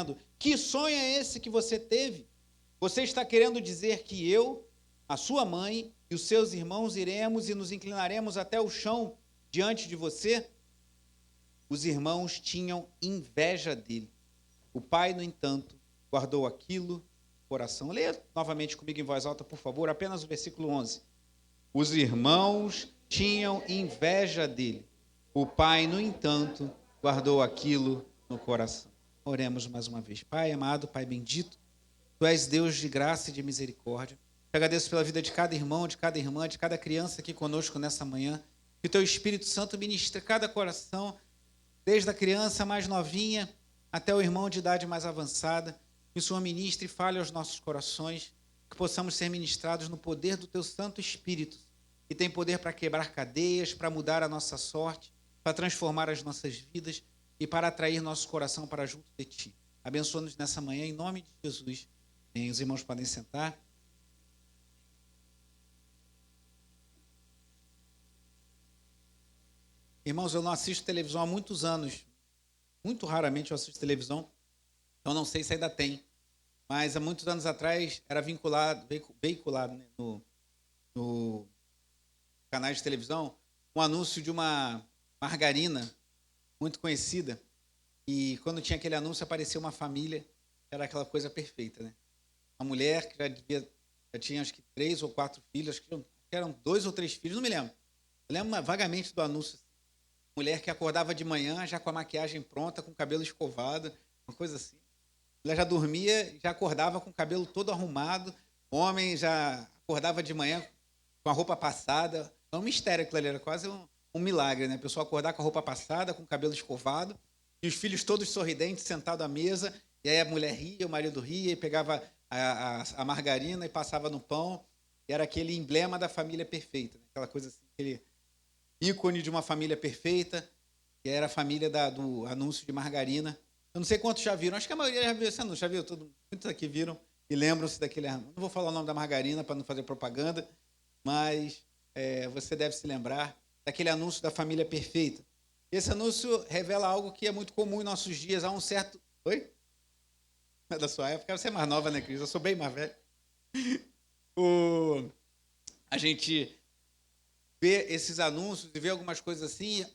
dizendo: que sonho é esse que você teve? Você está querendo dizer que eu, a sua mãe e os seus irmãos iremos e nos inclinaremos até o chão diante de você? Os irmãos tinham inveja dele. O pai, no entanto, guardou aquilo no coração. Leia novamente comigo em voz alta, por favor, apenas o versículo 11. Os irmãos tinham inveja dele. O pai, no entanto, guardou aquilo no coração. Oremos mais uma vez. Pai amado, Pai bendito, Tu és Deus de graça e de misericórdia. Te agradeço pela vida de cada irmão, de cada irmã, de cada criança aqui conosco nessa manhã. Que o Teu Espírito Santo ministre cada coração, desde a criança mais novinha até o irmão de idade mais avançada. Que o Senhor ministre e fale aos nossos corações, que possamos ser ministrados no poder do Teu Santo Espírito, que tem poder para quebrar cadeias, para mudar a nossa sorte, para transformar as nossas vidas e para atrair nosso coração para junto de Ti. Abençoa-nos nessa manhã, em nome de Jesus. Os irmãos podem sentar. Irmãos, eu não assisto televisão há muitos anos. Muito raramente eu assisto televisão. Então não sei se ainda tem. Mas há muitos anos atrás era veiculado né, no canais de televisão, um anúncio de uma margarina muito conhecida. E quando tinha aquele anúncio, aparecia uma família, era aquela coisa perfeita, né? Uma mulher que já tinha acho que 3 ou 4 filhos, acho que eram 2 ou 3 filhos, não me lembro. Eu lembro vagamente do anúncio. Mulher que acordava de manhã já com a maquiagem pronta, com o cabelo escovado, uma coisa assim. Ela já dormia, já acordava com o cabelo todo arrumado. O homem já acordava de manhã com a roupa passada. É um mistério aquilo ali, era quase um milagre, né? A pessoa acordar com a roupa passada, com o cabelo escovado, e os filhos todos sorridentes, sentados à mesa, e aí a mulher ria, o marido ria, e pegava a margarina e passava no pão, e era aquele emblema da família perfeita, né? Aquela coisa assim, aquele ícone de uma família perfeita, que era a família do anúncio de margarina. Eu não sei quantos já viram, acho que a maioria já viu esse anúncio, já viu? Muitos aqui viram e lembram-se daquele anúncio. Não vou falar o nome da margarina para não fazer propaganda, mas você deve se lembrar daquele anúncio da família perfeita. Esse anúncio revela algo que é muito comum em nossos dias. Há um certo... Oi? É da sua época? Você é mais nova, né, Cris? Eu sou bem mais velho. A gente vê esses anúncios e vê algumas coisas assim.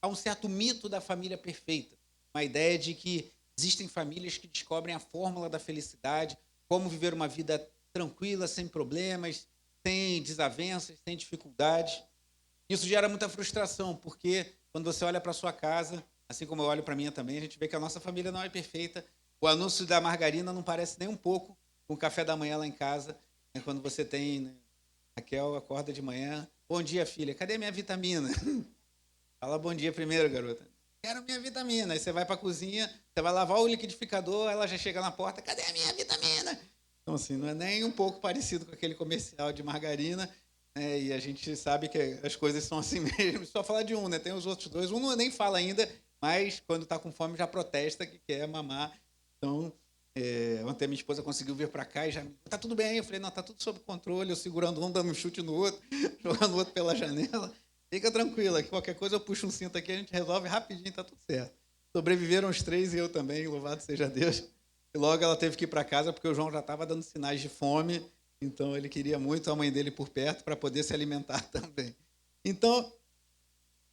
Há um certo mito da família perfeita. Uma ideia de que existem famílias que descobrem a fórmula da felicidade, como viver uma vida tranquila, sem problemas, sem desavenças, sem dificuldades. Isso gera muita frustração, porque quando você olha para a sua casa, assim como eu olho para a minha também, a gente vê que a nossa família não é perfeita. O anúncio da margarina não parece nem um pouco com o café da manhã lá em casa, né? Quando você tem, né? Raquel acorda de manhã, bom dia, filha, cadê minha vitamina? Fala bom dia primeiro, garota. Quero minha vitamina. Aí você vai para a cozinha, você vai lavar o liquidificador, ela já chega na porta, cadê a minha vitamina? Então, assim, não é nem um pouco parecido com aquele comercial de margarina, né? E a gente sabe que as coisas são assim mesmo. Só falar de um, né? Tem os outros dois. Um não nem fala ainda, mas quando está com fome já protesta que quer mamar. Então, ontem minha esposa conseguiu vir para cá e já... Tá tudo bem? Eu falei, não, tá tudo sob controle. Eu segurando um, dando um chute no outro, jogando o outro pela janela. Fica tranquila, que qualquer coisa eu puxo um cinto aqui, a gente resolve rapidinho, tá tudo certo. Sobreviveram os 3 e eu também, louvado seja Deus. E logo ela teve que ir para casa porque o João já estava dando sinais de fome, então ele queria muito a mãe dele por perto para poder se alimentar também. Então,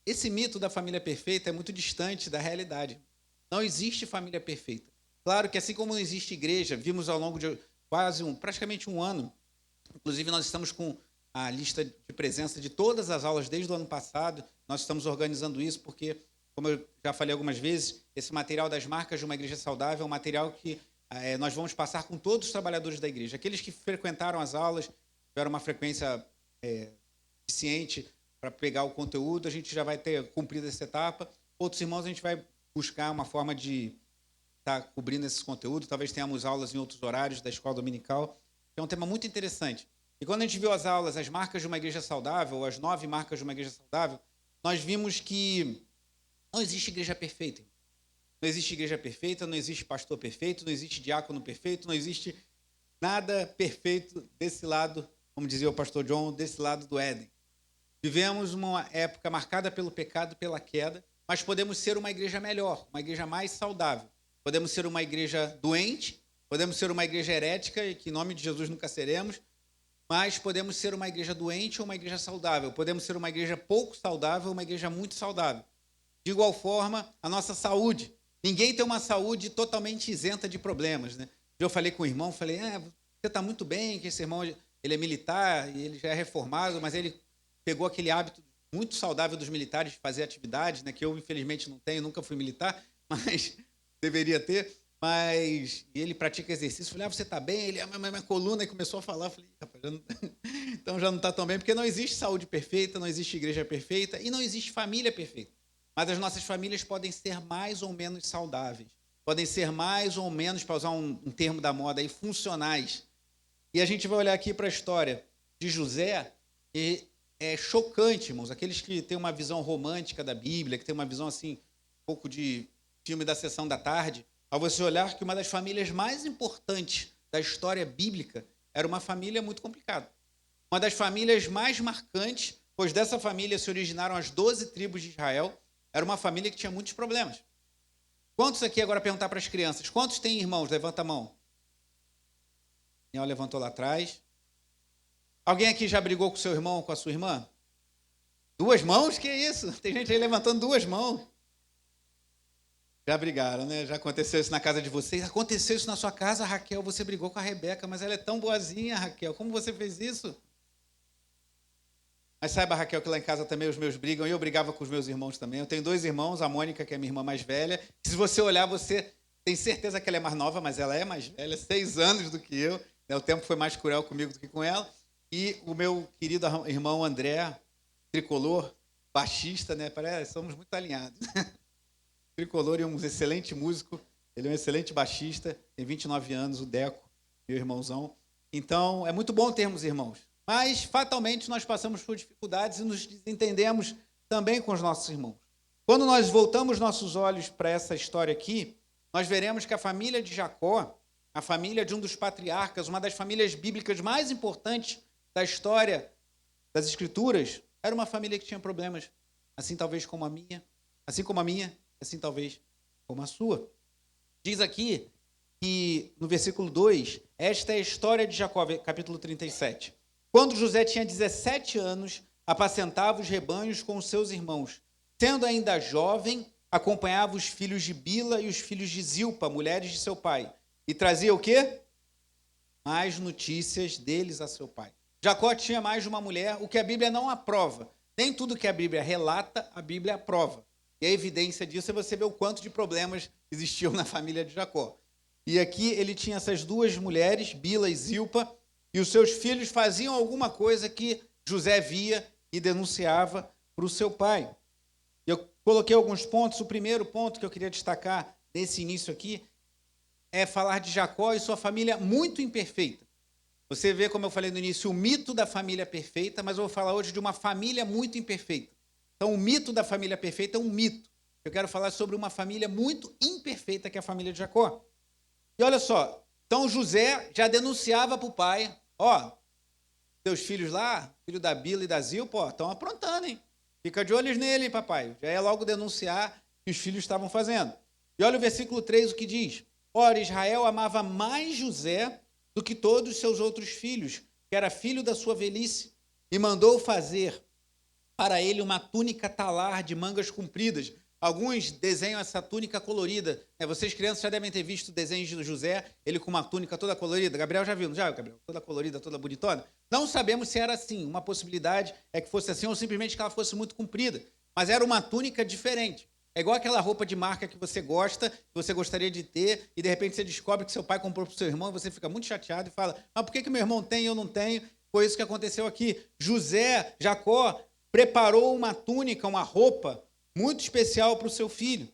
esse mito da família perfeita é muito distante da realidade. Não existe família perfeita. Claro que assim como não existe igreja, vimos ao longo de praticamente um ano, inclusive nós estamos com a lista de presença de todas as aulas desde o ano passado. Nós estamos organizando isso porque, como eu já falei algumas vezes, esse material das marcas de uma igreja saudável é um material que nós vamos passar com todos os trabalhadores da igreja. Aqueles que frequentaram as aulas, tiveram uma frequência suficiente para pegar o conteúdo, a gente já vai ter cumprido essa etapa. Outros irmãos, a gente vai buscar uma forma de estar cobrindo esse conteúdo. Talvez tenhamos aulas em outros horários da escola dominical. É um tema muito interessante. E quando a gente viu as aulas, as marcas de uma igreja saudável, as 9 marcas de uma igreja saudável, nós vimos que não existe igreja perfeita. Não existe igreja perfeita, não existe pastor perfeito, não existe diácono perfeito, não existe nada perfeito desse lado, como dizia o pastor John, desse lado do Éden. Vivemos uma época marcada pelo pecado, pela queda, mas podemos ser uma igreja melhor, uma igreja mais saudável. podemos ser uma igreja doente, podemos ser uma igreja herética, e que em nome de Jesus nunca seremos, mas podemos ser uma igreja doente ou uma igreja saudável. Podemos ser uma igreja pouco saudável ou uma igreja muito saudável. De igual forma, a nossa saúde. Ninguém tem uma saúde totalmente isenta de problemas, né? Eu falei com o irmão, falei, você está muito bem, que esse irmão ele é militar e ele já é reformado, mas ele pegou aquele hábito muito saudável dos militares de fazer atividades, né? Que eu, infelizmente, não tenho, nunca fui militar, mas deveria ter. Mas ele pratica exercício. Falei, você está bem? Ele, minha coluna, e começou a falar. Falei, rapaz, então já não está tão bem, porque não existe saúde perfeita, não existe igreja perfeita e não existe família perfeita. Mas as nossas famílias podem ser mais ou menos saudáveis, podem ser mais ou menos, para usar um termo da moda aí, funcionais. E a gente vai olhar aqui para a história de José, e é chocante, irmãos, aqueles que têm uma visão romântica da Bíblia, que têm uma visão assim, um pouco de filme da Sessão da Tarde, ao você olhar que uma das famílias mais importantes da história bíblica era uma família muito complicada. Uma das famílias mais marcantes, pois dessa família se originaram as 12 tribos de Israel, era uma família que tinha muitos problemas. Quantos aqui, agora perguntar para as crianças, quantos têm irmãos? Levanta a mão. Daniel levantou lá atrás. Alguém aqui já brigou com seu irmão ou com a sua irmã? 2 mãos? Que isso? Tem gente aí levantando 2 mãos. Já brigaram, né? Já aconteceu isso na casa de vocês. Aconteceu isso na sua casa, Raquel. Você brigou com a Rebeca, mas ela é tão boazinha, Raquel. Como você fez isso? Mas saiba, Raquel, que lá em casa também os meus brigam. E eu brigava com os meus irmãos também. Eu tenho 2 irmãos, a Mônica, que é minha irmã mais velha. Se você olhar, você tem certeza que ela é mais nova, mas ela é mais velha, 6 anos do que eu. O tempo foi mais cruel comigo do que com ela. E o meu querido irmão André, tricolor, baixista, né? Parece, somos muito alinhados. Tricolor e um excelente músico, ele é um excelente baixista, tem 29 anos, o Deco, meu irmãozão. Então, é muito bom termos irmãos, mas fatalmente nós passamos por dificuldades e nos desentendemos também com os nossos irmãos. Quando nós voltamos nossos olhos para essa história aqui, nós veremos que a família de Jacó, a família de um dos patriarcas, uma das famílias bíblicas mais importantes da história das Escrituras, era uma família que tinha problemas, assim talvez como a minha, assim talvez como a sua. Diz aqui que, no versículo 2, esta é a história de Jacó, capítulo 37. Quando José tinha 17 anos, apacentava os rebanhos com os seus irmãos. Sendo ainda jovem, acompanhava os filhos de Bila e os filhos de Zilpa, mulheres de seu pai, e trazia o quê? Mais notícias deles a seu pai. Jacó tinha mais de uma mulher, o que a Bíblia não aprova. Nem tudo que a Bíblia relata, a Bíblia aprova. E a evidência disso é você ver o quanto de problemas existiam na família de Jacó. E aqui ele tinha essas 2 mulheres, Bila e Zilpa, e os seus filhos faziam alguma coisa que José via e denunciava para o seu pai. Eu coloquei alguns pontos. O primeiro ponto que eu queria destacar nesse início aqui é falar de Jacó e sua família muito imperfeita. Você vê, como eu falei no início, o mito da família perfeita, mas eu vou falar hoje de uma família muito imperfeita. Então, o mito da família perfeita é um mito. Eu quero falar sobre uma família muito imperfeita, que é a família de Jacó. E olha só, então José já denunciava para o pai, teus filhos lá, filho da Bila e da Zilpa, estão aprontando, hein? Fica de olhos nele, hein, papai? Já ia logo denunciar o que os filhos estavam fazendo. E olha o versículo 3, o que diz. Ora, Israel amava mais José do que todos os seus outros filhos, que era filho da sua velhice, e mandou fazer para ele uma túnica talar de mangas compridas. Alguns desenham essa túnica colorida. Vocês, crianças, já devem ter visto desenhos de José, ele com uma túnica toda colorida. Gabriel já viu, não já, Gabriel? Toda colorida, toda bonitona. Não sabemos se era assim. Uma possibilidade é que fosse assim, ou simplesmente que ela fosse muito comprida. Mas era uma túnica diferente. É igual aquela roupa de marca que você gosta, que você gostaria de ter, e de repente você descobre que seu pai comprou para o seu irmão, e você fica muito chateado e fala, mas por que meu irmão tem e eu não tenho? Foi isso que aconteceu aqui. Jacó, preparou uma túnica, uma roupa muito especial para o seu filho.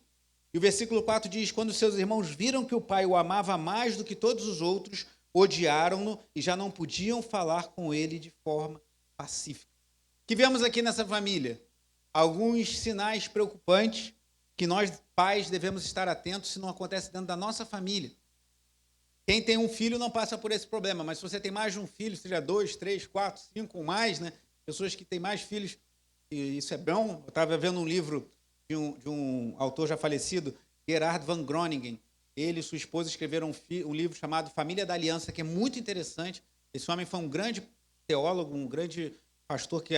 E o versículo 4 diz, quando seus irmãos viram que o pai o amava mais do que todos os outros, odiaram-no e já não podiam falar com ele de forma pacífica. O que vemos aqui nessa família? Alguns sinais preocupantes que nós, pais, devemos estar atentos se não acontece dentro da nossa família. Quem tem um filho não passa por esse problema, mas se você tem mais de um filho, seja 2, 3, 4, 5 ou mais, né? Pessoas que têm mais filhos, e isso é bom. Eu estava vendo um livro de um autor já falecido, Gerard van Groningen, Ele e sua esposa escreveram um livro chamado Família da Aliança, que é muito interessante. Esse homem foi um grande teólogo, um grande pastor que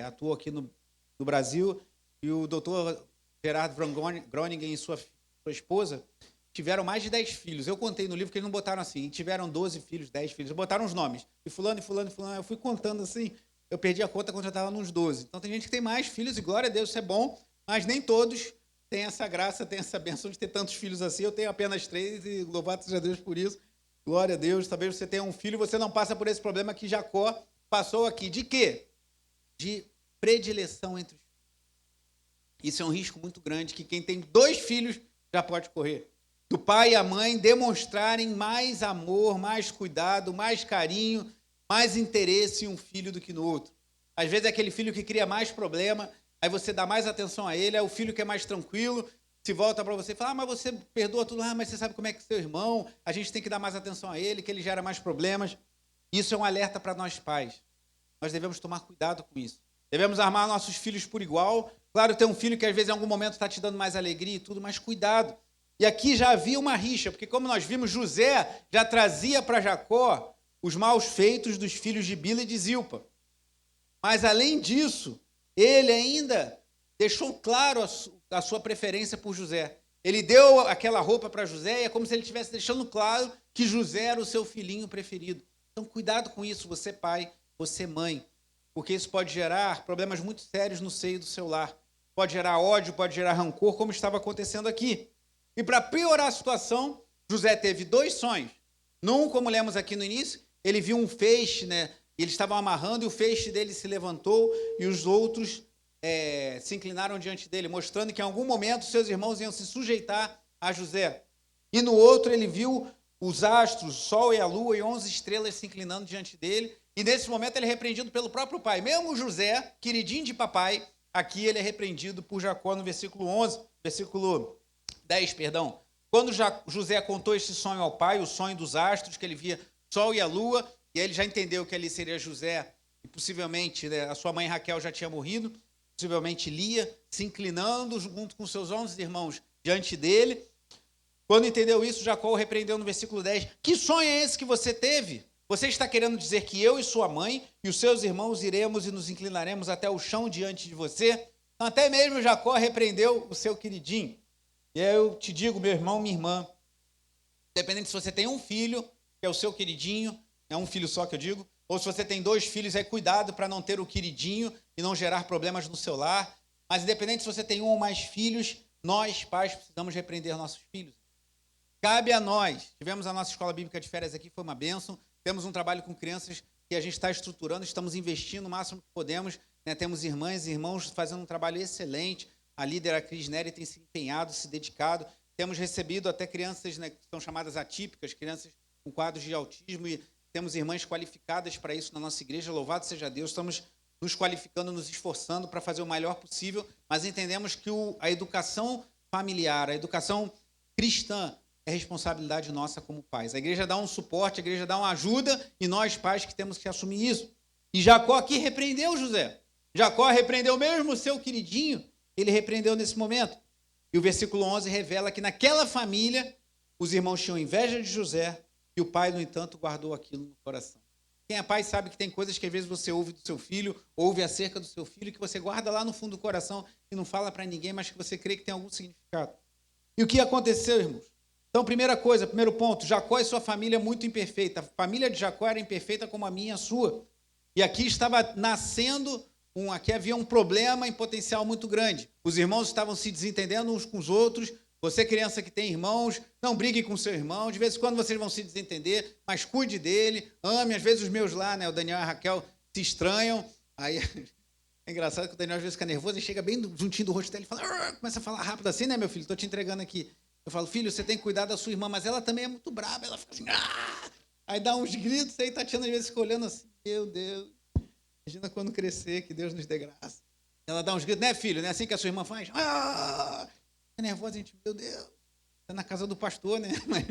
atuou aqui no Brasil. E o doutor Gerard von Groningen e sua esposa tiveram mais de 10 filhos. Eu contei no livro que eles não botaram assim, tiveram 12 filhos, 10 filhos. Eles botaram os nomes. E fulano, e fulano, e fulano. Eu fui contando assim, eu perdi a conta quando já estava nos 12. Então tem gente que tem mais filhos, e glória a Deus, isso é bom, mas nem todos têm essa graça, têm essa bênção de ter tantos filhos assim. Eu tenho apenas 3 e louvado seja Deus por isso. Glória a Deus. Talvez você tenha um filho e você não passa por esse problema que Jacó passou aqui. De quê? De predileção entre os filhos. Isso é um risco muito grande que quem tem 2 filhos já pode correr. Do pai e a mãe demonstrarem mais amor, mais cuidado, mais carinho, mais interesse em um filho do que no outro. Às vezes é aquele filho que cria mais problema, aí você dá mais atenção a ele, é o filho que é mais tranquilo, se volta para você e fala, mas você perdoa tudo, mas você sabe como é que é seu irmão, a gente tem que dar mais atenção a ele, que ele gera mais problemas. Isso é um alerta para nós pais. Nós devemos tomar cuidado com isso. Devemos armar nossos filhos por igual. Claro, tem um filho que às vezes em algum momento está te dando mais alegria e tudo, mas cuidado. E aqui já havia uma rixa, porque como nós vimos, José já trazia para Jacó os maus feitos dos filhos de Bila e de Zilpa. Mas além disso, ele ainda deixou claro a sua preferência por José. Ele deu aquela roupa para José e é como se ele estivesse deixando claro que José era o seu filhinho preferido. Então cuidado com isso, você pai, você mãe, porque isso pode gerar problemas muito sérios no seio do seu lar. Pode gerar ódio, pode gerar rancor, como estava acontecendo aqui. E para piorar a situação, José teve 2 sonhos. Num, como lemos aqui no início, ele viu um feixe, né? Eles estavam amarrando e o feixe dele se levantou e os outros se inclinaram diante dele, mostrando que em algum momento seus irmãos iam se sujeitar a José. E no outro ele viu os astros, o sol e a lua e 11 estrelas se inclinando diante dele. E nesse momento ele é repreendido pelo próprio pai. Mesmo José, queridinho de papai, aqui ele é repreendido por Jacó no versículo 10, perdão. Quando José contou esse sonho ao pai, o sonho dos astros, que ele via sol e a lua, e aí ele já entendeu que ali seria José, e possivelmente a sua mãe Raquel já tinha morrido, possivelmente Lia, se inclinando junto com seus 11 irmãos diante dele. Quando entendeu isso, Jacó o repreendeu no versículo 10. Que sonho é esse que você teve? Você está querendo dizer que eu e sua mãe e os seus irmãos iremos e nos inclinaremos até o chão diante de você? Então, até mesmo Jacó repreendeu o seu queridinho. E aí eu te digo, meu irmão, minha irmã, independente se você tem um filho, que é o seu queridinho, é um filho só que eu digo, ou se você tem 2 filhos, cuidado para não ter o queridinho e não gerar problemas no seu lar. Mas independente se você tem 1 ou mais filhos, nós, pais, precisamos repreender nossos filhos. Cabe a nós. Tivemos a nossa escola bíblica de férias aqui, foi uma bênção. Temos um trabalho com crianças que a gente está estruturando, estamos investindo o máximo que podemos. Né? Temos irmãs e irmãos fazendo um trabalho excelente. A líder, a Cris Nery, tem se empenhado, se dedicado. Temos recebido até crianças, né, que são chamadas atípicas, crianças com quadros de autismo, e temos irmãs qualificadas para isso na nossa igreja. Louvado seja Deus, estamos nos qualificando, nos esforçando para fazer o melhor possível, mas entendemos que a educação familiar, a educação cristã, é responsabilidade nossa como pais. A igreja dá um suporte, a igreja dá uma ajuda, e nós, pais, que temos que assumir isso. E Jacó aqui repreendeu José. Jacó repreendeu mesmo o seu queridinho, ele repreendeu nesse momento. E o versículo 11 revela que naquela família, os irmãos tinham inveja de José, e o pai, no entanto, guardou aquilo no coração. Quem é pai sabe que tem coisas que às vezes você ouve do seu filho, ouve acerca do seu filho, que você guarda lá no fundo do coração e não fala para ninguém, mas que você crê que tem algum significado. E o que aconteceu, irmãos? Então, primeira coisa, primeiro ponto, Jacó e sua família muito imperfeita. A família de Jacó era imperfeita como a minha e a sua. E aqui estava nascendo, aqui havia um problema em potencial muito grande. Os irmãos estavam se desentendendo uns com os outros. Você, criança que tem irmãos, não brigue com seu irmão. De vez em quando vocês vão se desentender, mas cuide dele, ame. Às vezes os meus lá, né, o Daniel e a Raquel, se estranham. Aí é engraçado que o Daniel às vezes fica nervoso e chega bem juntinho do rosto dele e fala, começa a falar rápido assim, né, meu filho? Estou te entregando aqui. Eu falo, filho, você tem que cuidar da sua irmã, mas ela também é muito brava. Ela fica assim, aí dá uns gritos, aí Tatiana às vezes fica olhando assim, meu Deus, imagina quando crescer, que Deus nos dê graça. Ela dá uns gritos, né, filho? Não é assim que a sua irmã faz? Fica nervosa, gente, meu Deus, está na casa do pastor, né? Mas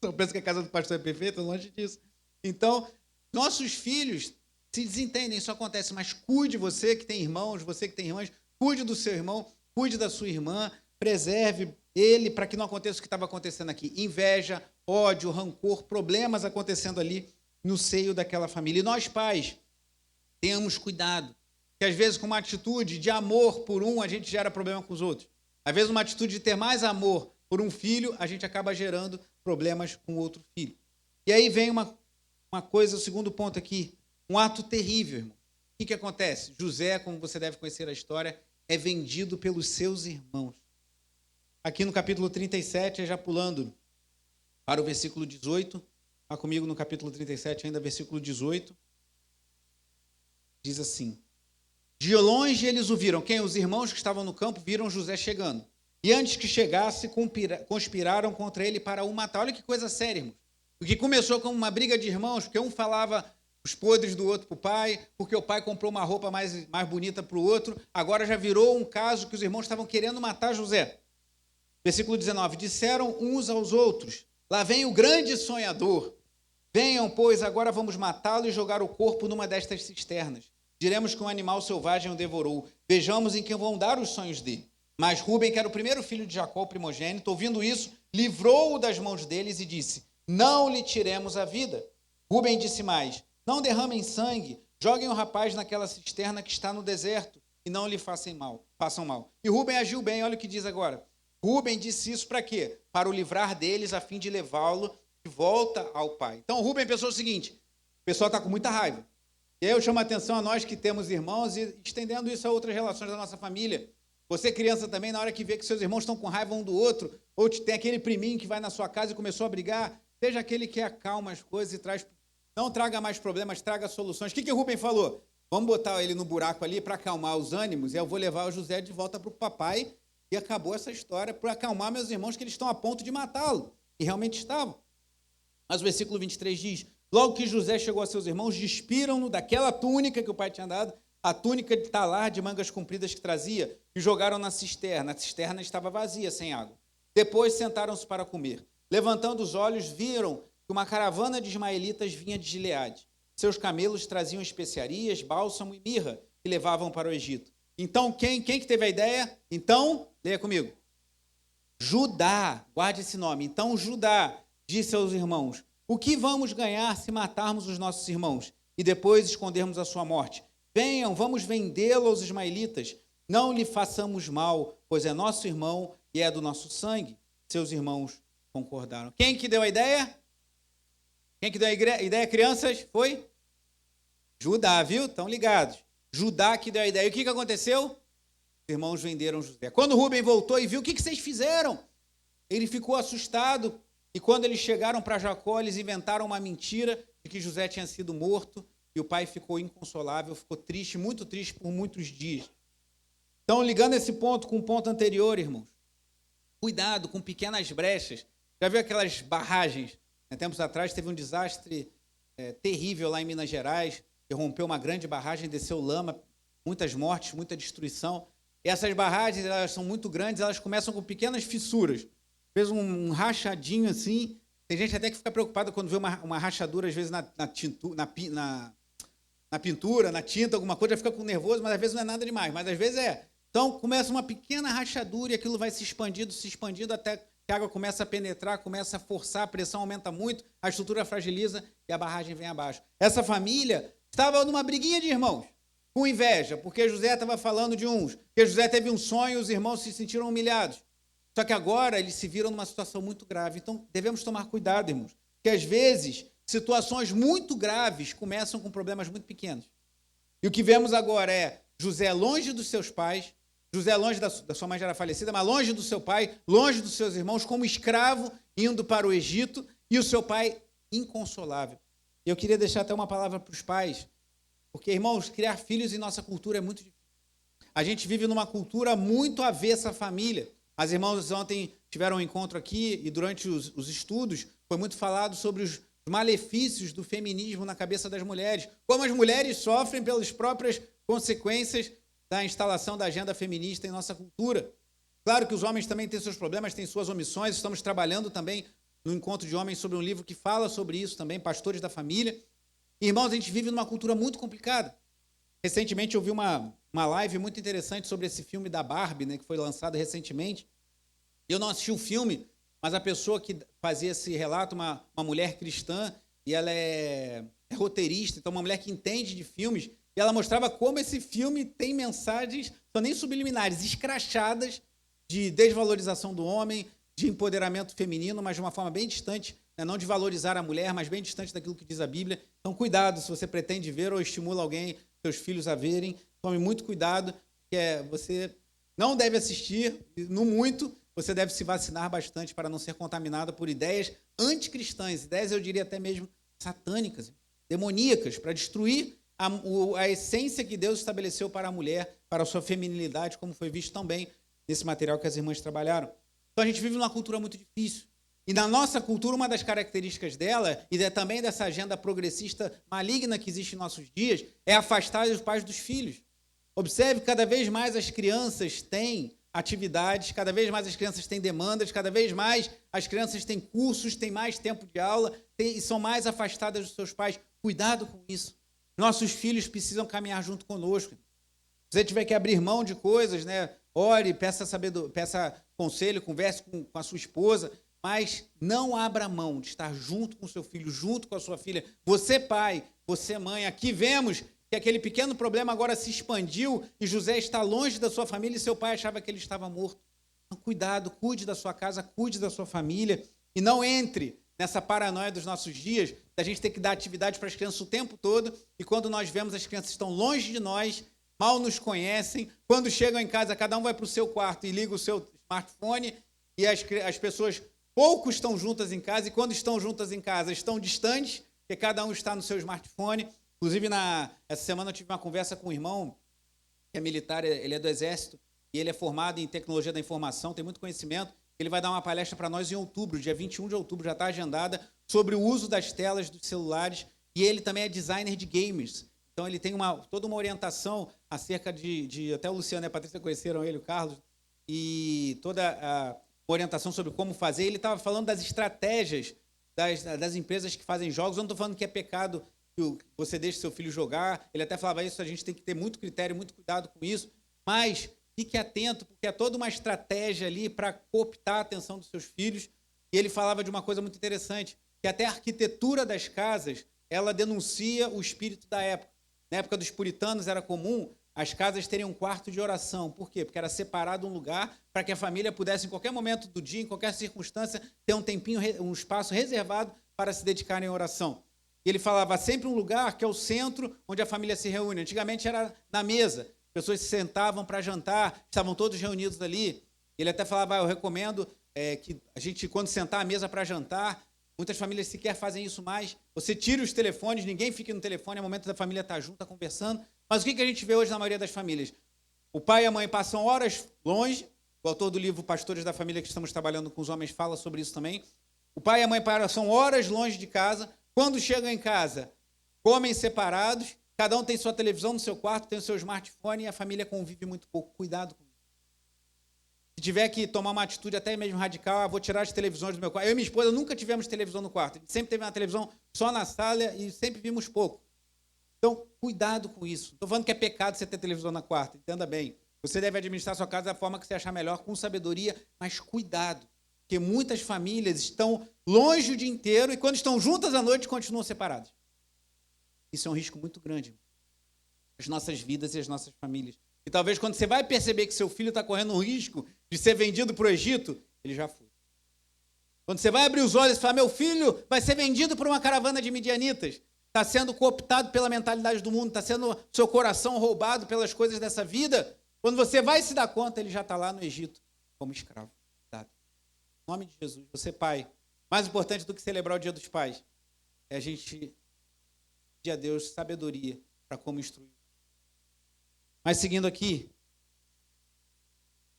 só pensa que a casa do pastor é perfeita, longe disso. Então, nossos filhos se desentendem, isso acontece, mas cuide, você que tem irmãos, você que tem irmãs, cuide do seu irmão, cuide da sua irmã, preserve ele, para que não aconteça o que estava acontecendo aqui, inveja, ódio, rancor, problemas acontecendo ali no seio daquela família. E nós, pais, tenhamos cuidado, que às vezes com uma atitude de amor por um, a gente gera problema com os outros. Às vezes uma atitude de ter mais amor por um filho, a gente acaba gerando problemas com o outro filho. E aí vem uma coisa, o segundo ponto aqui, um ato terrível, irmão. O que acontece? José, como você deve conhecer a história, é vendido pelos seus irmãos. Aqui no capítulo 37, já pulando para o versículo 18, vá comigo no capítulo 37, ainda versículo 18, diz assim: de longe eles o viram. Quem? Os irmãos que estavam no campo viram José chegando. E antes que chegasse, conspiraram contra ele para o matar. Olha que coisa séria, irmão. O que começou como uma briga de irmãos, porque um falava os podres do outro para o pai, porque o pai comprou uma roupa mais bonita para o outro, agora já virou um caso que os irmãos estavam querendo matar José. Versículo 19, disseram uns aos outros, lá vem o grande sonhador, venham, pois, agora vamos matá-lo e jogar o corpo numa destas cisternas. Diremos que um animal selvagem o devorou, vejamos em quem vão dar os sonhos dele. Mas Rúben, que era o primeiro filho de Jacó, o primogênito, ouvindo isso, livrou-o das mãos deles e disse, não lhe tiremos a vida. Rúben disse mais, não derramem sangue, joguem o rapaz naquela cisterna que está no deserto e não lhe façam mal. E Rúben agiu bem, olha o que diz agora. Rúben disse isso para quê? Para o livrar deles, a fim de levá-lo de volta ao pai. Então Rúben pensou o seguinte, o pessoal está com muita raiva. E aí eu chamo a atenção a nós que temos irmãos e estendendo isso a outras relações da nossa família. Você, criança, também, na hora que vê que seus irmãos estão com raiva um do outro, ou tem aquele priminho que vai na sua casa e começou a brigar, seja aquele que acalma as coisas e traz... Não traga mais problemas, traga soluções. O que Rúben falou? Vamos botar ele no buraco ali para acalmar os ânimos e eu vou levar o José de volta para o papai e acabou essa história para acalmar meus irmãos que eles estão a ponto de matá-lo. E realmente estavam. Mas o versículo 23 diz, logo que José chegou a seus irmãos, despiram-no daquela túnica que o pai tinha dado, a túnica de talar de mangas compridas que trazia, e jogaram na cisterna. A cisterna estava vazia, sem água. Depois sentaram-se para comer. Levantando os olhos, viram que uma caravana de ismaelitas vinha de Gileade. Seus camelos traziam especiarias, bálsamo e mirra, que levavam para o Egito. Então, quem que teve a ideia? Então, leia comigo. Judá, guarde esse nome. Então, Judá disse aos irmãos, o que vamos ganhar se matarmos os nossos irmãos e depois escondermos a sua morte? Venham, vamos vendê-lo aos ismaelitas. Não lhe façamos mal, pois é nosso irmão e é do nosso sangue. Seus irmãos concordaram. Quem que deu a ideia? Quem que deu a ideia, crianças? Foi? Judá, viu? Estão ligados. Judá que deu a ideia. E o que aconteceu? Os irmãos venderam José. Quando Rúben voltou e viu, o que vocês fizeram? Ele ficou assustado. E quando eles chegaram para Jacó, eles inventaram uma mentira de que José tinha sido morto. E o pai ficou inconsolável, ficou triste, muito triste por muitos dias. Então, ligando esse ponto com o ponto anterior, irmãos, cuidado com pequenas brechas. Já viu aquelas barragens? Tempos atrás teve um desastre terrível lá em Minas Gerais, que rompeu uma grande barragem, desceu lama, muitas mortes, muita destruição. E essas barragens, elas são muito grandes, elas começam com pequenas fissuras. Fez um rachadinho assim. Tem gente até que fica preocupada quando vê uma rachadura, às vezes, na pintura, na tinta, alguma coisa, já fica com nervoso, mas às vezes não é nada demais, mas às vezes é. Então, começa uma pequena rachadura e aquilo vai se expandindo até que a água começa a penetrar, começa a forçar, a pressão aumenta muito, a estrutura fragiliza e a barragem vem abaixo. Essa família estava numa briguinha de irmãos, com inveja, porque José estava falando de uns, porque José teve um sonho e os irmãos se sentiram humilhados. Só que agora eles se viram numa situação muito grave. Então, devemos tomar cuidado, irmãos, porque às vezes situações muito graves começam com problemas muito pequenos. E o que vemos agora é José longe dos seus pais, José longe da sua mãe já era falecida, mas longe do seu pai, longe dos seus irmãos, como escravo, indo para o Egito, e o seu pai inconsolável. E eu queria deixar até uma palavra para os pais, porque, irmãos, criar filhos em nossa cultura é muito difícil. A gente vive numa cultura muito avessa à família. As irmãs ontem tiveram um encontro aqui, e durante os estudos foi muito falado sobre os malefícios do feminismo na cabeça das mulheres, como as mulheres sofrem pelas próprias consequências da instalação da agenda feminista em nossa cultura. Claro que os homens também têm seus problemas, têm suas omissões, estamos trabalhando também no Encontro de Homens sobre um livro que fala sobre isso também, Pastores da Família. Irmãos, a gente vive numa cultura muito complicada. Recentemente eu vi uma live muito interessante sobre esse filme da Barbie, né, que foi lançado recentemente, Eu não assisti o filme, mas a pessoa que fazia esse relato, uma mulher cristã, e ela é roteirista, então uma mulher que entende de filmes, e ela mostrava como esse filme tem mensagens, são nem subliminares, escrachadas, de desvalorização do homem, de empoderamento feminino, mas de uma forma bem distante, né? Não de valorizar a mulher, mas bem distante daquilo que diz a Bíblia. Então, cuidado se você pretende ver ou estimula alguém, seus filhos a verem. Tome muito cuidado, que você não deve assistir, no muito, você deve se vacinar bastante para não ser contaminado por ideias anticristãs, ideias, eu diria até mesmo satânicas, demoníacas, para destruir a essência que Deus estabeleceu para a mulher, para a sua feminilidade, como foi visto também nesse material que as irmãs trabalharam. Então, a gente vive numa cultura muito difícil. E na nossa cultura, uma das características dela, e também dessa agenda progressista maligna que existe em nossos dias, é afastar os pais dos filhos. Observe que cada vez mais as crianças têm atividades, cada vez mais as crianças têm demandas, cada vez mais as crianças têm cursos, têm mais tempo de aula e são mais afastadas dos seus pais. Cuidado com isso. Nossos filhos precisam caminhar junto conosco. Se você tiver que abrir mão de coisas, né, ore, peça conselho, converse com a sua esposa, mas não abra mão de estar junto com o seu filho, junto com a sua filha. Você, pai, você, mãe, aqui vemos que aquele pequeno problema agora se expandiu e José está longe da sua família e seu pai achava que ele estava morto. Então, cuidado, cuide da sua casa, cuide da sua família e não entre nessa paranoia dos nossos dias, da gente ter que dar atividade para as crianças o tempo todo e quando nós vemos as crianças estão longe de nós, mal nos conhecem, quando chegam em casa, cada um vai para o seu quarto e liga o seu smartphone e as pessoas pouco estão juntas em casa e quando estão juntas em casa estão distantes, porque cada um está no seu smartphone. Inclusive, essa semana eu tive uma conversa com um irmão que é militar, ele é do Exército, e ele é formado em tecnologia da informação, tem muito conhecimento. Ele vai dar uma palestra para nós em outubro, dia 21 de outubro, já está agendada, sobre o uso das telas dos celulares, e ele também é designer de games. Então, ele tem toda uma orientação acerca até o Luciano e a Patrícia conheceram ele, o Carlos, e toda a orientação sobre como fazer. Ele estava falando das estratégias das empresas que fazem jogos. Eu não estou falando que é pecado que você deixe seu filho jogar. Ele até falava isso, a gente tem que ter muito critério, muito cuidado com isso. Mas fique atento, porque é toda uma estratégia ali para cooptar a atenção dos seus filhos. E ele falava de uma coisa muito interessante, que até a arquitetura das casas, ela denuncia o espírito da época. Na época dos puritanos era comum as casas terem um quarto de oração. Por quê? Porque era separado um lugar para que a família pudesse, em qualquer momento do dia, em qualquer circunstância, ter um tempinho, um espaço reservado para se dedicarem à oração. E ele falava sempre um lugar que é o centro onde a família se reúne. Antigamente era na mesa. As pessoas se sentavam para jantar, estavam todos reunidos ali. Ele até falava, eu recomendo que a gente, quando sentar à mesa para jantar, muitas famílias sequer fazem isso mais. Você tira os telefones, ninguém fica no telefone, é o momento da família estar junta, conversando. Mas o que a gente vê hoje na maioria das famílias? O pai e a mãe passam horas longe. O autor do livro Pastores da Família, que estamos trabalhando com os homens, fala sobre isso também. O pai e a mãe passam horas longe de casa. Quando chegam em casa, comem separados. Cada um tem sua televisão no seu quarto, tem o seu smartphone e a família convive muito pouco. Cuidado com isso. Se tiver que tomar uma atitude até mesmo radical, vou tirar as televisões do meu quarto. Eu e minha esposa nunca tivemos televisão no quarto. A gente sempre teve uma televisão só na sala e sempre vimos pouco. Então, cuidado com isso. Não estou falando que é pecado você ter televisão na quarta, entenda bem. Você deve administrar sua casa da forma que você achar melhor, com sabedoria, mas cuidado. Porque muitas famílias estão longe o dia inteiro e quando estão juntas à noite, continuam separadas. Isso é um risco muito grande. As nossas vidas e as nossas famílias. E talvez quando você vai perceber que seu filho está correndo um risco de ser vendido para o Egito, ele já foi. Quando você vai abrir os olhos e falar, meu filho vai ser vendido por uma caravana de midianitas, está sendo cooptado pela mentalidade do mundo, está sendo seu coração roubado pelas coisas dessa vida, quando você vai se dar conta, ele já está lá no Egito como escravo. Cuidado. Em nome de Jesus, você pai, mais importante do que celebrar o Dia dos Pais, é a gente pedir a Deus sabedoria para como instruir. Mas seguindo aqui,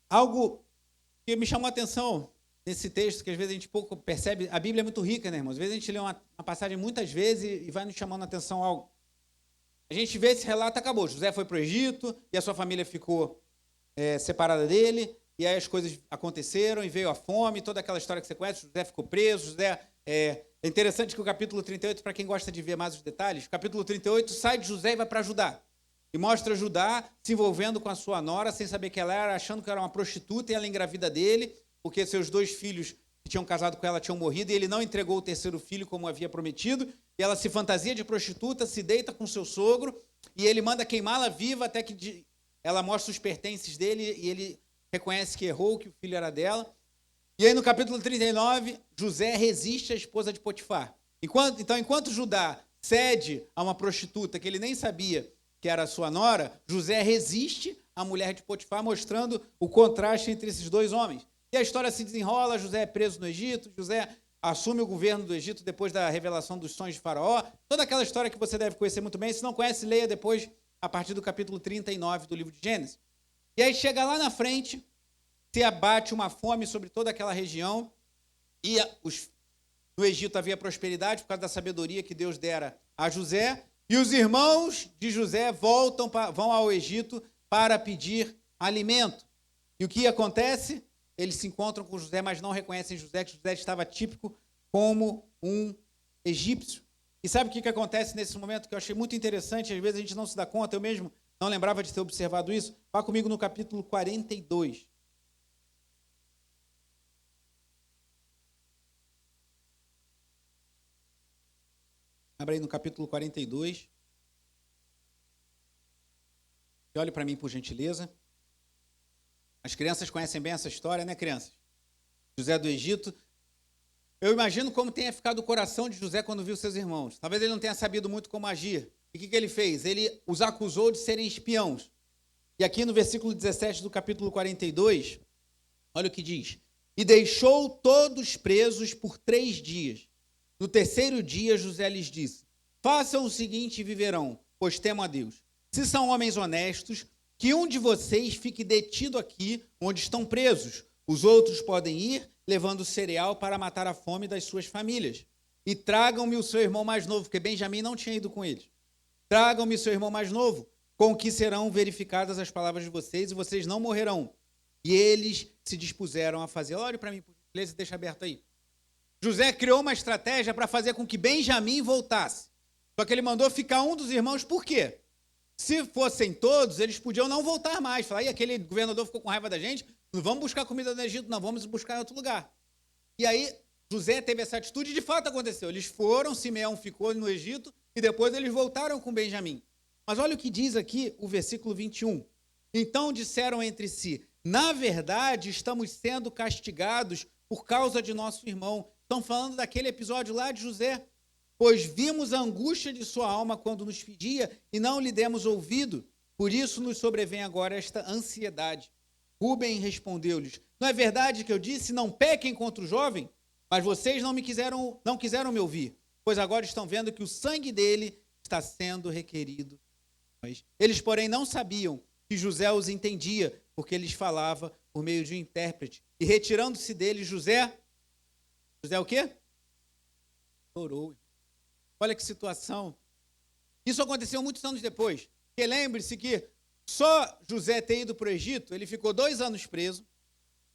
algo que me chamou a atenção nesse texto, que às vezes a gente pouco percebe, a Bíblia é muito rica, né, irmãos? Às vezes a gente lê uma passagem muitas vezes e vai nos chamando a atenção algo. A gente vê esse relato, acabou. José foi para o Egito e a sua família ficou separada dele, e aí as coisas aconteceram e veio a fome, toda aquela história que você conhece, José ficou preso, é interessante que o capítulo 38, para quem gosta de ver mais os detalhes, o capítulo 38 sai de José e vai para Judá. E mostra Judá se envolvendo com a sua nora, sem saber que ela era, achando que era uma prostituta, e ela engravida dele. porque seus 2 filhos que tinham casado com ela tinham morrido, e ele não entregou o terceiro filho como havia prometido, e ela se fantasia de prostituta, se deita com seu sogro, e ele manda queimá-la viva até que ela mostra os pertences dele, e ele reconhece que errou, que o filho era dela. E aí no capítulo 39, José resiste à esposa de Potifar. Enquanto Judá cede a uma prostituta que ele nem sabia que era sua nora, José resiste à mulher de Potifar, mostrando o contraste entre esses 2 homens. E a história se desenrola, José é preso no Egito, José assume o governo do Egito depois da revelação dos sonhos de Faraó. Toda aquela história que você deve conhecer muito bem. Se não conhece, leia depois, a partir do capítulo 39 do livro de Gênesis. E aí chega lá na frente, se abate uma fome sobre toda aquela região, e no Egito havia prosperidade por causa da sabedoria que Deus dera a José, e os irmãos de José vão ao Egito para pedir alimento. E o que acontece? Eles se encontram com José, mas não reconhecem José, que José estava típico como um egípcio. E sabe o que acontece nesse momento que eu achei muito interessante? Às vezes a gente não se dá conta, eu mesmo não lembrava de ter observado isso. Vá comigo no capítulo 42. Abra aí no capítulo 42. E olhe para mim, por gentileza. As crianças conhecem bem essa história, né, crianças? José do Egito. Eu imagino como tenha ficado o coração de José quando viu seus irmãos. Talvez ele não tenha sabido muito como agir. E o que ele fez? Ele os acusou de serem espiãos. E aqui no versículo 17 do capítulo 42, olha o que diz. E deixou todos presos por 3 dias. No terceiro dia, José lhes disse: façam o seguinte e viverão, pois temo a Deus. Se são homens honestos, que um de vocês fique detido aqui, onde estão presos. Os outros podem ir, levando cereal para matar a fome das suas famílias. E tragam-me o seu irmão mais novo, porque Benjamim não tinha ido com eles. Tragam-me o seu irmão mais novo, com o que serão verificadas as palavras de vocês, e vocês não morrerão. E eles se dispuseram a fazer. Olhe para mim, por gentileza, deixa aberto aí. José criou uma estratégia para fazer com que Benjamim voltasse. Só que ele mandou ficar um dos irmãos, por quê? Se fossem todos, eles podiam não voltar mais. Falar, e aquele governador ficou com raiva da gente, não vamos buscar comida no Egito, não, vamos buscar em outro lugar. E aí, José teve essa atitude e de fato aconteceu. Eles foram, Simeão ficou no Egito e depois eles voltaram com Benjamim. Mas olha o que diz aqui o versículo 21. Então disseram entre si, na verdade estamos sendo castigados por causa de nosso irmão. Estão falando daquele episódio lá de José. Pois vimos a angústia de sua alma quando nos pedia e não lhe demos ouvido. Por isso nos sobrevém agora esta ansiedade. Rúben respondeu-lhes, não é verdade que eu disse, não pequem contra o jovem? Mas vocês não quiseram me ouvir, pois agora estão vendo que o sangue dele está sendo requerido. Eles, porém, não sabiam que José os entendia, porque lhes falava por meio de um intérprete. E retirando-se dele, José o quê? Chorou. Olha que situação. Isso aconteceu muitos anos depois. Porque lembre-se que só José ter ido para o Egito, ele ficou 2 anos preso.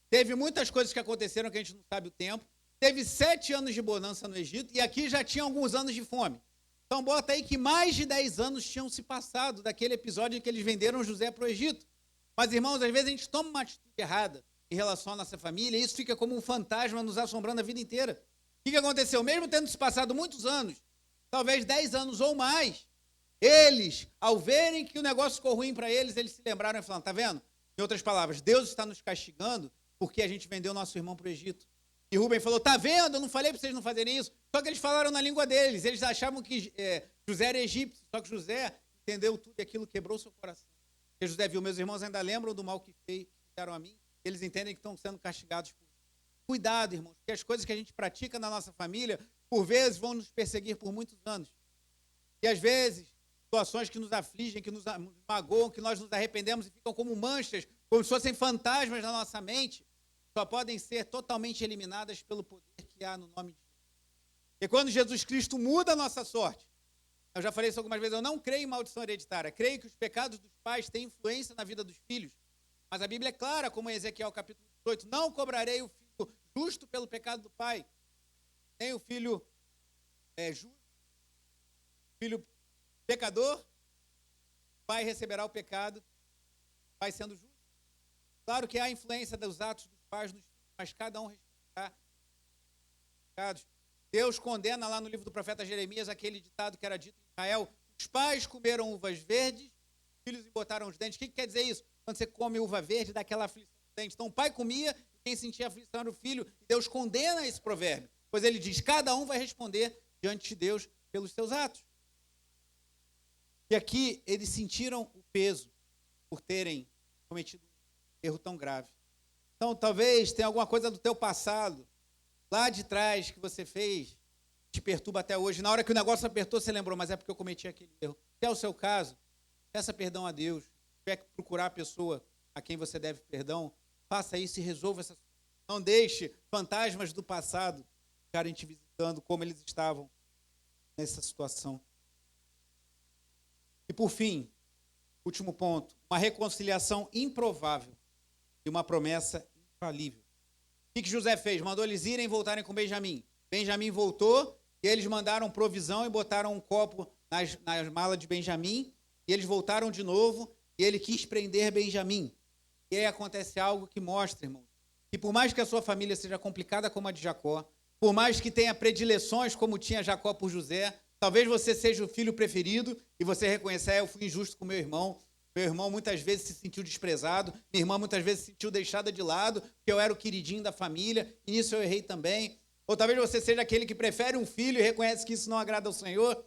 Teve muitas coisas que aconteceram que a gente não sabe o tempo. Teve 7 anos de bonança no Egito e aqui já tinha alguns anos de fome. Então bota aí que mais de 10 anos tinham se passado daquele episódio em que eles venderam José para o Egito. Mas, irmãos, às vezes a gente toma uma atitude errada em relação à nossa família e isso fica como um fantasma nos assombrando a vida inteira. O que aconteceu? Mesmo tendo se passado muitos anos, talvez 10 anos ou mais, eles, ao verem que o negócio ficou ruim para eles, eles se lembraram e falaram, tá vendo? Em outras palavras, Deus está nos castigando porque a gente vendeu nosso irmão para o Egito. E Rubem falou, tá vendo? Eu não falei para vocês não fazerem isso. Só que eles falaram na língua deles. Eles achavam que José era egípcio. Só que José entendeu tudo e aquilo quebrou seu coração. Porque José viu, meus irmãos ainda lembram do mal que fizeram a mim. Eles entendem que estão sendo castigados por isso. Cuidado, irmãos, porque as coisas que a gente pratica na nossa família, por vezes, vão nos perseguir por muitos anos. E às vezes, situações que nos afligem, que nos magoam, que nós nos arrependemos e ficam como manchas, como se fossem fantasmas na nossa mente, só podem ser totalmente eliminadas pelo poder que há no nome de Jesus. E quando Jesus Cristo muda a nossa sorte, eu já falei isso algumas vezes, eu não creio em maldição hereditária, creio que os pecados dos pais têm influência na vida dos filhos, mas a Bíblia é clara, como em Ezequiel capítulo 18, não cobrarei o filho justo pelo pecado do pai, nem o filho justo, filho pecador, o pai receberá o pecado, o pai sendo justo. Claro que há influência dos atos dos pais nos filhos, mas cada um responderá pecados. Deus condena lá no livro do profeta Jeremias aquele ditado que era dito em Israel: os pais comeram uvas verdes, os filhos embotaram os dentes. O que quer dizer isso? Quando você come uva verde, dá aquela aflição nos dentes. Então o pai comia e quem sentia aflição era o filho. E Deus condena esse provérbio, pois ele diz: cada um vai responder diante de Deus pelos seus atos. E aqui eles sentiram o peso por terem cometido um erro tão grave. Então talvez tenha alguma coisa do teu passado, lá de trás, que você fez, te perturba até hoje. Na hora que o negócio apertou, você lembrou, mas é porque eu cometi aquele erro. Se é o seu caso, peça perdão a Deus. Se tiver que procurar a pessoa a quem você deve perdão, faça isso e resolva essa situação. Não deixe fantasmas do passado ficarem te visitando como eles estavam nessa situação. E por fim, último ponto, uma reconciliação improvável e uma promessa infalível. O que José fez? Mandou eles irem e voltarem com Benjamim. Benjamim voltou e eles mandaram provisão e botaram um copo nas malas de Benjamim e eles voltaram de novo e ele quis prender Benjamim. E aí acontece algo que mostra, irmãos, que por mais que a sua família seja complicada como a de Jacó, por mais que tenha predileções como tinha Jacó por José, talvez você seja o filho preferido e você reconheça: eu fui injusto com meu irmão. Meu irmão muitas vezes se sentiu desprezado, minha irmã muitas vezes se sentiu deixada de lado, porque eu era o queridinho da família, e nisso eu errei também. Ou talvez você seja aquele que prefere um filho e reconhece que isso não agrada ao Senhor.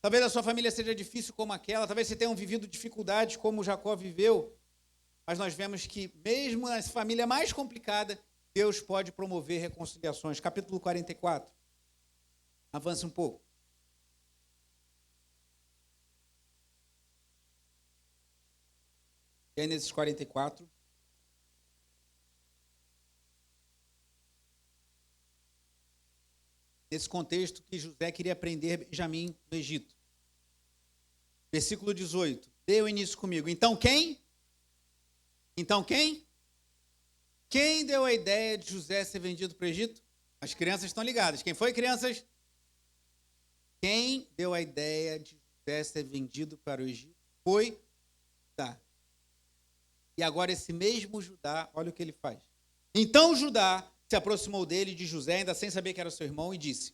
Talvez a sua família seja difícil como aquela, talvez você tenha vivido dificuldades como Jacó viveu, mas nós vemos que mesmo na família mais complicada, Deus pode promover reconciliações. Capítulo 44. Avance um pouco. Gênesis 44. Nesse contexto que José queria prender Benjamim no Egito. Versículo 18. Dê o início comigo. Então quem? Então quem? Quem deu a ideia de José ser vendido para o Egito? As crianças estão ligadas. Quem foi, crianças? Quem deu a ideia de José ser vendido para o Egito foi Judá. E agora esse mesmo Judá, olha o que ele faz. Então Judá se aproximou dele, de José, ainda sem saber que era seu irmão, e disse: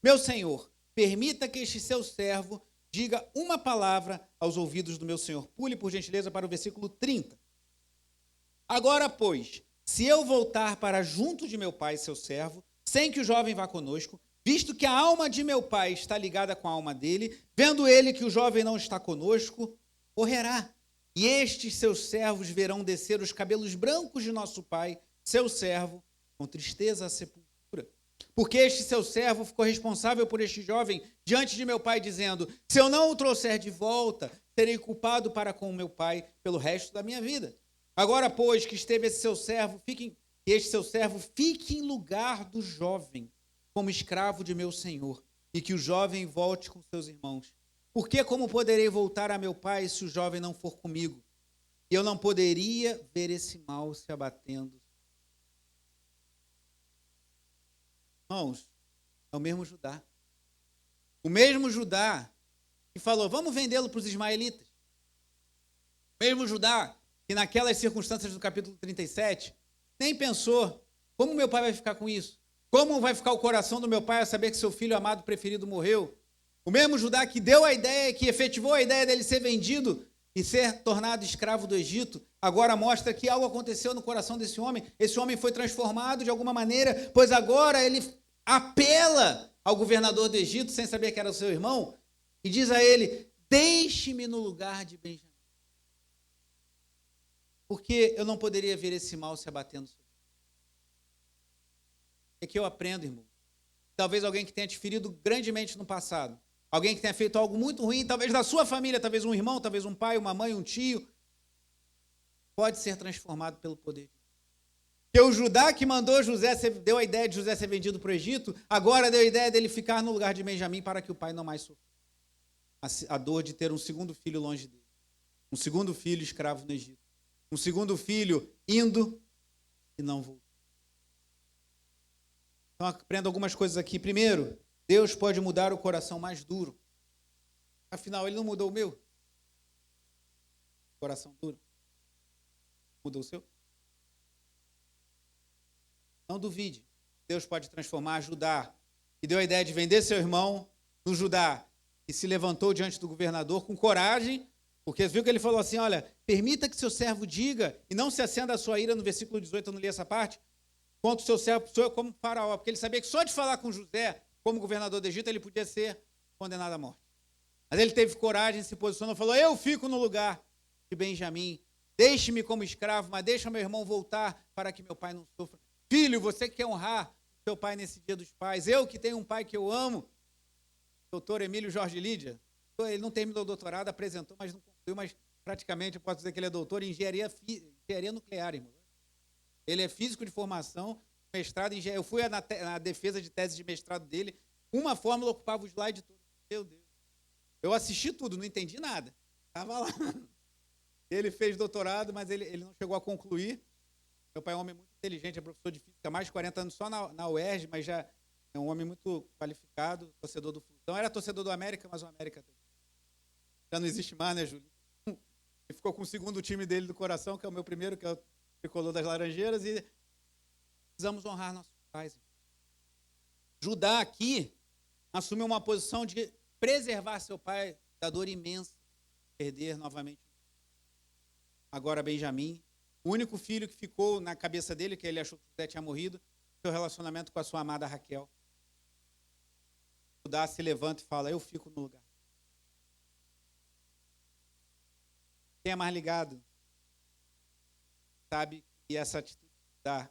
meu senhor, permita que este seu servo diga uma palavra aos ouvidos do meu senhor. Pule, por gentileza, para o versículo 30. Agora, pois, se eu voltar para junto de meu pai, seu servo, sem que o jovem vá conosco, visto que a alma de meu pai está ligada com a alma dele, vendo ele que o jovem não está conosco, morrerá. E estes seus servos verão descer os cabelos brancos de nosso pai, seu servo, com tristeza à sepultura. Porque este seu servo ficou responsável por este jovem diante de meu pai, dizendo: se eu não o trouxer de volta, serei culpado para com o meu pai pelo resto da minha vida. Agora, pois, que esteve esse seu servo, este seu servo fique em lugar do jovem, como escravo de meu senhor, e que o jovem volte com seus irmãos. Porque como poderei voltar a meu pai se o jovem não for comigo? E eu não poderia ver esse mal se abatendo. Irmãos, é o mesmo Judá. O mesmo Judá que falou: vamos vendê-lo para os ismaelitas. O mesmo Judá que naquelas circunstâncias do capítulo 37, nem pensou: como meu pai vai ficar com isso? Como vai ficar o coração do meu pai a saber que seu filho amado preferido morreu? O mesmo Judá que deu a ideia, que efetivou a ideia dele ser vendido e ser tornado escravo do Egito, agora mostra que algo aconteceu no coração desse homem. Esse homem foi transformado de alguma maneira, pois agora ele apela ao governador do Egito, sem saber que era o seu irmão, e diz a ele: deixe-me no lugar de Benjamim, porque eu não poderia ver esse mal se abatendo sobre mim. É que eu aprendo, irmão. Talvez alguém que tenha te ferido grandemente no passado, alguém que tenha feito algo muito ruim, talvez da sua família, talvez um irmão, talvez um pai, uma mãe, um tio, pode ser transformado pelo poder de Deus. Porque o Judá que mandou José, deu a ideia de José ser vendido para o Egito, agora deu a ideia dele ficar no lugar de Benjamim para que o pai não mais sofresse a dor de ter um segundo filho longe dele, um segundo filho escravo no Egito, um segundo filho indo e não voltando. Então, aprenda algumas coisas aqui. Primeiro, Deus pode mudar o coração mais duro. Afinal, Ele não mudou o meu? Coração duro. Mudou o seu? Não duvide. Deus pode transformar Judá, que deu a ideia de vender seu irmão, no Judá, que se levantou diante do governador com coragem, porque viu que ele falou assim, olha, permita que seu servo diga, e não se acenda a sua ira, no versículo 18, eu não li essa parte, contra o seu servo, sou eu como faraó, porque ele sabia que só de falar com José, como governador do Egito, ele podia ser condenado à morte. Mas ele teve coragem, se posicionou, falou, eu fico no lugar de Benjamim, deixe-me como escravo, mas deixa meu irmão voltar para que meu pai não sofra. Filho, você quer honrar seu pai nesse dia dos pais, eu que tenho um pai que eu amo, doutor Emílio Jorge Lídia, ele não terminou o doutorado, apresentou, mas não concluiu, mas praticamente eu posso dizer que ele é doutor em engenharia nuclear, irmão. Ele é físico de formação, mestrado em engenharia. Eu fui na defesa de tese de mestrado dele, uma fórmula ocupava o slide todo. Meu Deus. Eu assisti tudo, não entendi nada. Estava lá. Ele fez doutorado, mas ele não chegou a concluir. Meu pai é um homem muito inteligente, é professor de física há mais de 40 anos só na UERJ, mas já é um homem muito qualificado, torcedor do Flusão. Era torcedor do América, mas o América já não existe mais, né, Júlio? Ele ficou com o segundo time dele do coração, que é o meu primeiro, que é o Tricolor das Laranjeiras, e precisamos honrar nossos pais. Judá aqui assumiu uma posição de preservar seu pai da dor imensa, perder novamente. Agora Benjamim, o único filho que ficou na cabeça dele, que ele achou que José tinha morrido, seu relacionamento com a sua amada Raquel. Judá se levanta e fala, eu fico no lugar. Quem é mais ligado sabe que essa atitude de Judá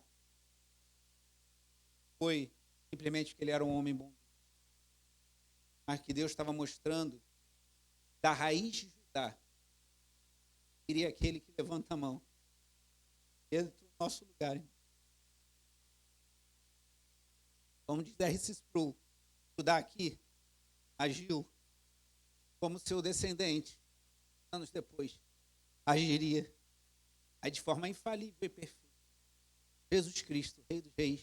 foi simplesmente que ele era um homem bom, mas que Deus estava mostrando da raiz de Judá seria aquele que levanta a mão dentro do nosso lugar. Irmão. Como diz R.C. Sproul, Judá aqui agiu como seu descendente, anos depois, agiria aí de forma infalível e perfeita. Jesus Cristo, Rei dos Reis,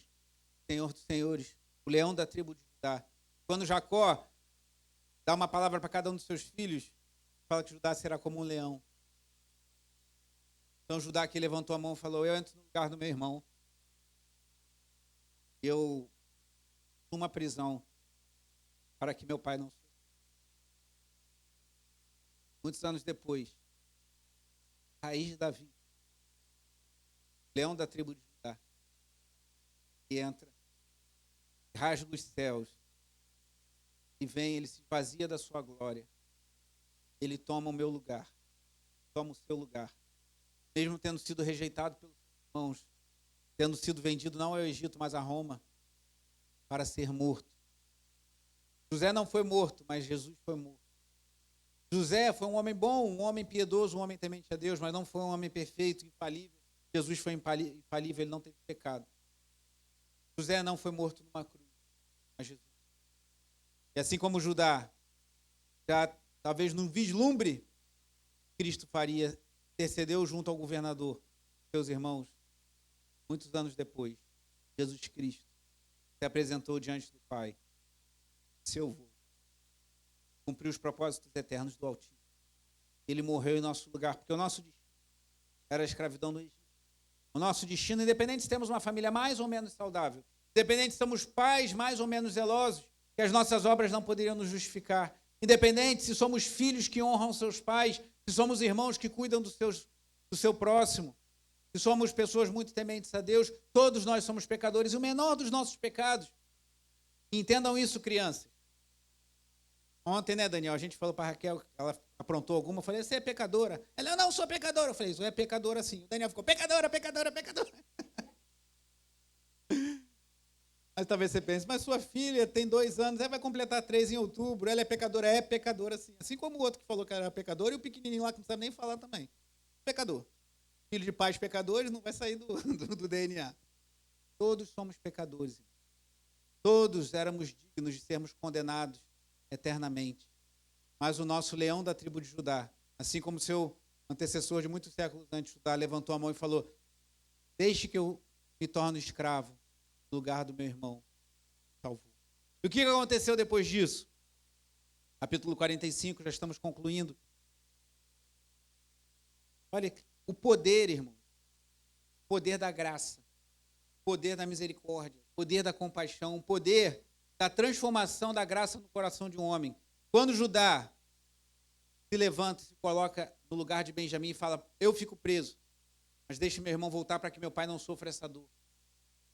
Senhor dos Senhores, o leão da tribo de Judá. Quando Jacó dá uma palavra para cada um dos seus filhos, fala que Judá será como um leão. Então Judá aqui levantou a mão e falou, eu entro no lugar do meu irmão. Eu uma prisão para que meu pai não sofra. Muitos anos depois, raiz de Davi, leão da tribo de Judá, que entra, rasga os céus, e vem, ele se esvazia da sua glória, ele toma o meu lugar, toma o seu lugar, mesmo tendo sido rejeitado pelos seus irmãos, tendo sido vendido não ao Egito, mas a Roma, para ser morto. José não foi morto, mas Jesus foi morto. José foi um homem bom, um homem piedoso, um homem temente a Deus, mas não foi um homem perfeito, infalível. Jesus foi infalível, ele não teve pecado. José não foi morto numa cruz, mas Jesus. E assim como Judá, já talvez num vislumbre, Cristo faria, intercedeu junto ao governador, seus irmãos, muitos anos depois, Jesus Cristo se apresentou diante do Pai, seu vô, cumpriu os propósitos eternos do Altíssimo. Ele morreu em nosso lugar, porque o nosso destino era a escravidão do Egito. O nosso destino, independente se temos uma família mais ou menos saudável, independente se somos pais mais ou menos zelosos, que as nossas obras não poderiam nos justificar, independente se somos filhos que honram seus pais, se somos irmãos que cuidam do seu próximo, se somos pessoas muito tementes a Deus, todos nós somos pecadores, e o menor dos nossos pecados, entendam isso, crianças. Ontem, né, Daniel, a gente falou para a Raquel, ela aprontou alguma, eu falei, você é pecadora? Ela, eu não sou pecadora. Eu falei, isso é pecadora sim. O Daniel ficou, pecadora, pecadora, pecadora. Mas talvez você pense, mas sua filha tem 2 anos, ela vai completar 3 em outubro, ela é pecadora sim. Assim como o outro que falou que era pecador, e o pequenininho lá que não sabe nem falar também. Pecador. Filho de pais pecadores não vai sair do DNA. Todos somos pecadores. Todos éramos dignos de sermos condenados eternamente. Mas o nosso leão da tribo de Judá, assim como seu antecessor de muitos séculos antes de Judá, levantou a mão e falou, deixe que eu me torne escravo no lugar do meu irmão. Salvou. E o que aconteceu depois disso? Capítulo 45, já estamos concluindo. Olha, o poder, irmão, o poder da graça. poder da misericórdia, o poder da compaixão, o poder da transformação da graça no coração de um homem. Quando Judá se levanta, se coloca no lugar de Benjamim e fala: eu fico preso, mas deixe meu irmão voltar para que meu pai não sofra essa dor.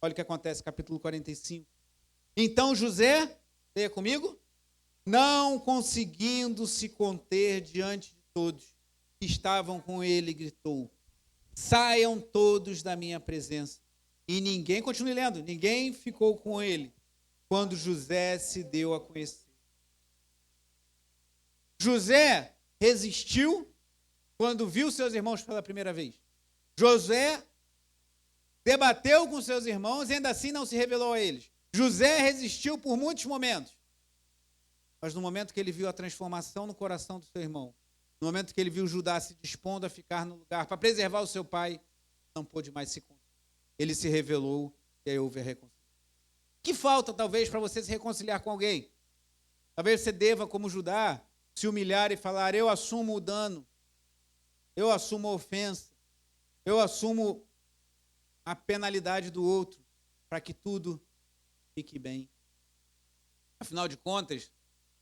Olha o que acontece, capítulo 45. Então José, leia comigo, não conseguindo se conter diante de todos que estavam com ele, gritou: saiam todos da minha presença. E ninguém, continue lendo, ninguém ficou com ele quando José se deu a conhecer. José resistiu quando viu seus irmãos pela primeira vez. José debateu com seus irmãos e ainda assim não se revelou a eles. José resistiu por muitos momentos. Mas no momento que ele viu a transformação no coração do seu irmão, no momento que ele viu Judá se dispondo a ficar no lugar para preservar o seu pai, não pôde mais se conter. Ele se revelou e aí houve a reconciliação. O que falta, talvez, para você se reconciliar com alguém? Talvez você deva, como Judá, se humilhar e falar: eu assumo o dano, eu assumo a ofensa, eu assumo a penalidade do outro, para que tudo fique bem. Afinal de contas,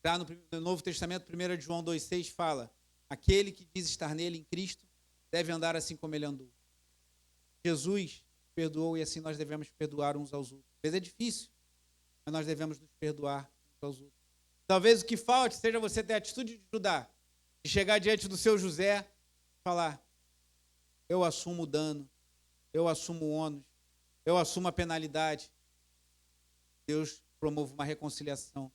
já no Novo Testamento, 1 João 2,6 fala: aquele que diz estar nele, em Cristo, deve andar assim como ele andou. Jesus perdoou e assim nós devemos perdoar uns aos outros. Às vezes é difícil, mas nós devemos nos perdoar uns aos outros. Talvez o que falte seja você ter a atitude de Judá, de chegar diante do seu José e falar: eu assumo o dano, eu assumo o ônus, eu assumo a penalidade. Deus promove uma reconciliação.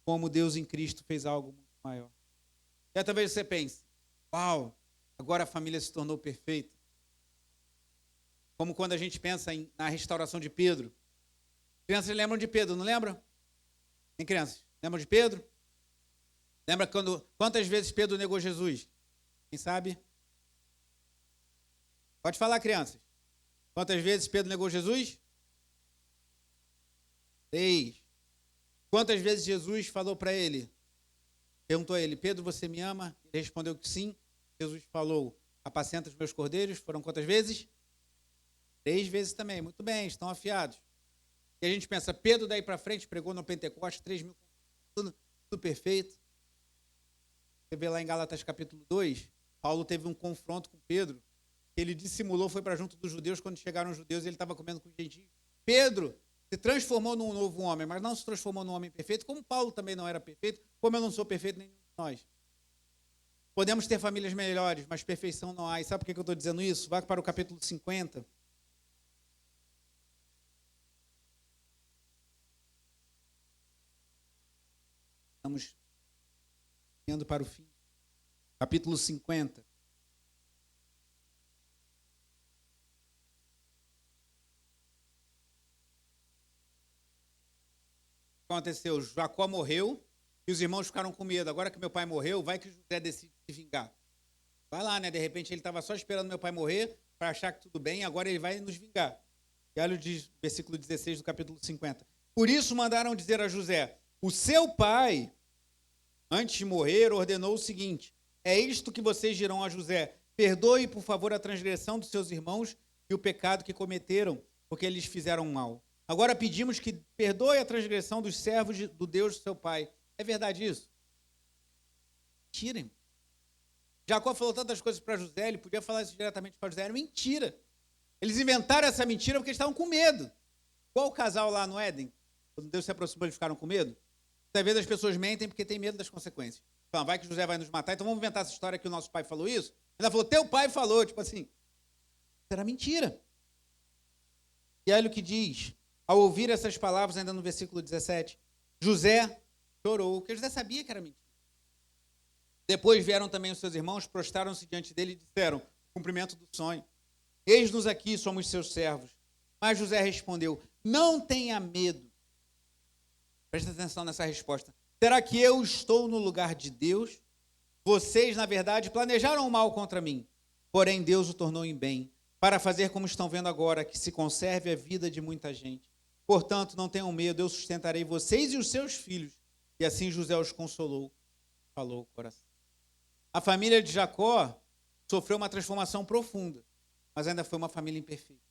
Como Deus em Cristo fez algo muito maior. E aí, talvez você pense: uau, agora a família se tornou perfeita. Como quando a gente pensa na restauração de Pedro. Crianças lembram de Pedro, não lembram? Tem crianças? Lembram de Pedro? Lembra quantas vezes Pedro negou Jesus? Quem sabe? Pode falar, crianças. Quantas vezes Pedro negou Jesus? 3. Quantas vezes Jesus falou para ele? Perguntou a ele: Pedro, você me ama? Ele respondeu que sim. Jesus falou: apacenta os meus cordeiros. Foram quantas vezes? 3 vezes também. Muito bem, estão afiados. E a gente pensa: Pedro daí para frente pregou no Pentecostes, 3.000, tudo perfeito. Você vê lá em Gálatas capítulo 2, Paulo teve um confronto com Pedro. Ele dissimulou, foi para junto dos judeus. Quando chegaram os judeus, ele estava comendo com os gentios. Pedro se transformou num novo homem, mas não se transformou num homem perfeito, como Paulo também não era perfeito, como eu não sou perfeito, nenhum de nós. Podemos ter famílias melhores, mas perfeição não há. E sabe por que eu estou dizendo isso? Vá para o capítulo 50. Estamos indo para o fim. Capítulo 50. O que aconteceu? Jacó morreu e os irmãos ficaram com medo. Agora que meu pai morreu, vai que José decide se vingar. Vai lá, né? De repente ele estava só esperando meu pai morrer para achar que tudo bem, agora ele vai nos vingar. E olha o versículo 16 do capítulo 50. Por isso mandaram dizer a José: o seu pai, antes de morrer, ordenou o seguinte: é isto que vocês dirão a José: perdoe, por favor, a transgressão dos seus irmãos e o pecado que cometeram, porque eles fizeram mal. Agora pedimos que perdoe a transgressão dos servos do Deus do seu pai. É verdade isso? Mentira. Jacó falou tantas coisas para José, ele podia falar isso diretamente para José. Era mentira. Eles inventaram essa mentira porque eles estavam com medo. Igual o casal lá no Éden. Quando Deus se aproximou, eles ficaram com medo. Muitas vezes as pessoas mentem porque têm medo das consequências. Falam: vai que José vai nos matar, então vamos inventar essa história que o nosso pai falou isso. Ela falou: teu pai falou. Tipo assim, isso era mentira. E olha o que diz. Ao ouvir essas palavras, ainda no versículo 17, José chorou, porque José sabia que era mentira. Depois vieram também os seus irmãos, prostraram-se diante dele e disseram: cumprimento do sonho. Eis-nos aqui, somos seus servos. Mas José respondeu: não tenha medo. Presta atenção nessa resposta. Será que eu estou no lugar de Deus? Vocês, na verdade, planejaram o mal contra mim. Porém, Deus o tornou em bem, para fazer como estão vendo agora, que se conserve a vida de muita gente. Portanto, não tenham medo, eu sustentarei vocês e os seus filhos. E assim José os consolou, falou o coração. A família de Jacó sofreu uma transformação profunda, mas ainda foi uma família imperfeita.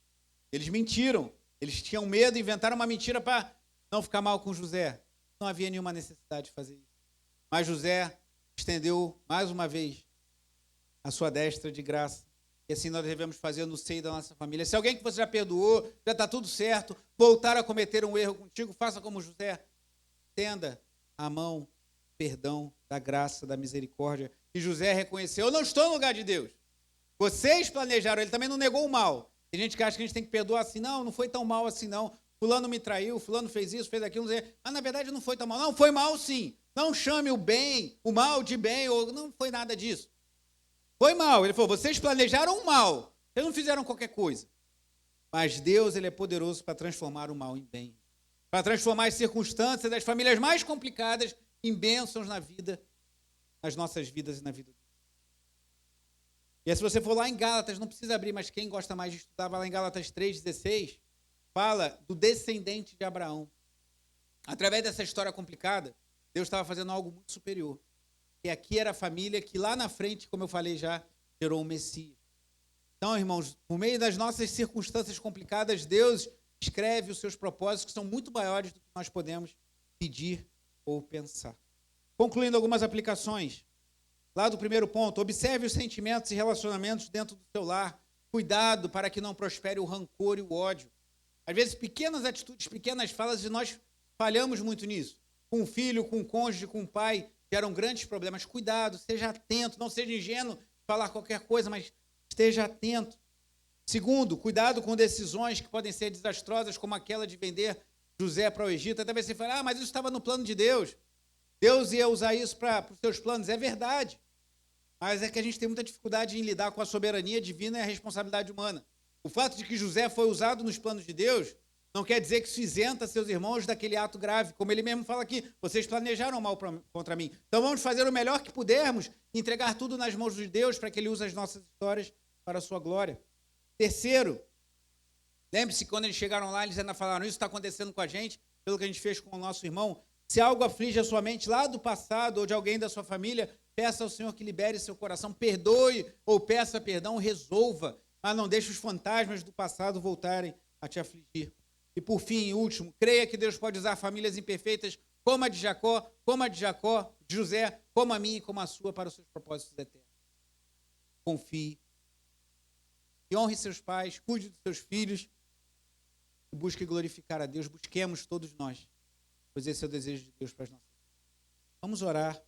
Eles mentiram. Eles tinham medo, inventaram uma mentira para não ficar mal com José. Não havia nenhuma necessidade de fazer isso. Mas José estendeu mais uma vez a sua destra de graça. E assim nós devemos fazer no seio da nossa família. Se alguém que você já perdoou, já está tudo certo, voltar a cometer um erro contigo, faça como José. Estenda a mão, perdão, da graça, da misericórdia. E José reconheceu, eu não estou no lugar de Deus. Vocês planejaram, ele também não negou o mal. Tem gente que acha que a gente tem que perdoar assim, não foi tão mal assim não. Fulano me traiu, fulano fez isso, fez aquilo. Mas na verdade não foi tão mal. Não, foi mal sim. Não chame o bem, o mal de bem, ou não foi nada disso. Foi mal. Ele falou, vocês planejaram o mal. Vocês não fizeram qualquer coisa. Mas Deus, ele é poderoso para transformar o mal em bem. Para transformar as circunstâncias das famílias mais complicadas em bênçãos na vida, nas nossas vidas e na vida. E aí, se você for lá em Gálatas, não precisa abrir, mas quem gosta mais de estudar, vai lá em Gálatas 3,16, fala do descendente de Abraão. Através dessa história complicada, Deus estava fazendo algo muito superior. E aqui era a família que lá na frente, como eu falei já, gerou o Messias. Então, irmãos, por meio das nossas circunstâncias complicadas, Deus escreve os seus propósitos que são muito maiores do que nós podemos pedir ou pensar. Concluindo algumas aplicações. Lá do primeiro ponto, observe os sentimentos e relacionamentos dentro do seu lar. Cuidado para que não prospere o rancor e o ódio. Às vezes, pequenas atitudes, pequenas falas, e nós falhamos muito nisso. Com o filho, com o cônjuge, com o pai, geram grandes problemas. Cuidado, seja atento, não seja ingênuo de falar qualquer coisa, mas esteja atento. Segundo, cuidado com decisões que podem ser desastrosas, como aquela de vender José para o Egito. Até você fala, mas isso estava no plano de Deus. Deus ia usar isso para os seus planos. É verdade. Mas é que a gente tem muita dificuldade em lidar com a soberania divina e a responsabilidade humana. O fato de que José foi usado nos planos de Deus não quer dizer que isso isenta seus irmãos daquele ato grave. Como ele mesmo fala aqui, vocês planejaram mal contra mim. Então vamos fazer o melhor que pudermos, entregar tudo nas mãos de Deus para que ele use as nossas histórias para a sua glória. Terceiro, lembre-se que quando eles chegaram lá, eles ainda falaram, isso está acontecendo com a gente, pelo que a gente fez com o nosso irmão. Se algo aflige a sua mente lá do passado ou de alguém da sua família, peça ao Senhor que libere seu coração, perdoe ou peça perdão, resolva, mas não deixe os fantasmas do passado voltarem a te afligir. E por fim, e último, creia que Deus pode usar famílias imperfeitas como a de Jacó, de José, como a minha e como a sua, para os seus propósitos eternos. Confie. E honre seus pais, cuide dos seus filhos, e busque glorificar a Deus. Busquemos todos nós, pois esse é o desejo de Deus para as nossas vidas. Vamos orar.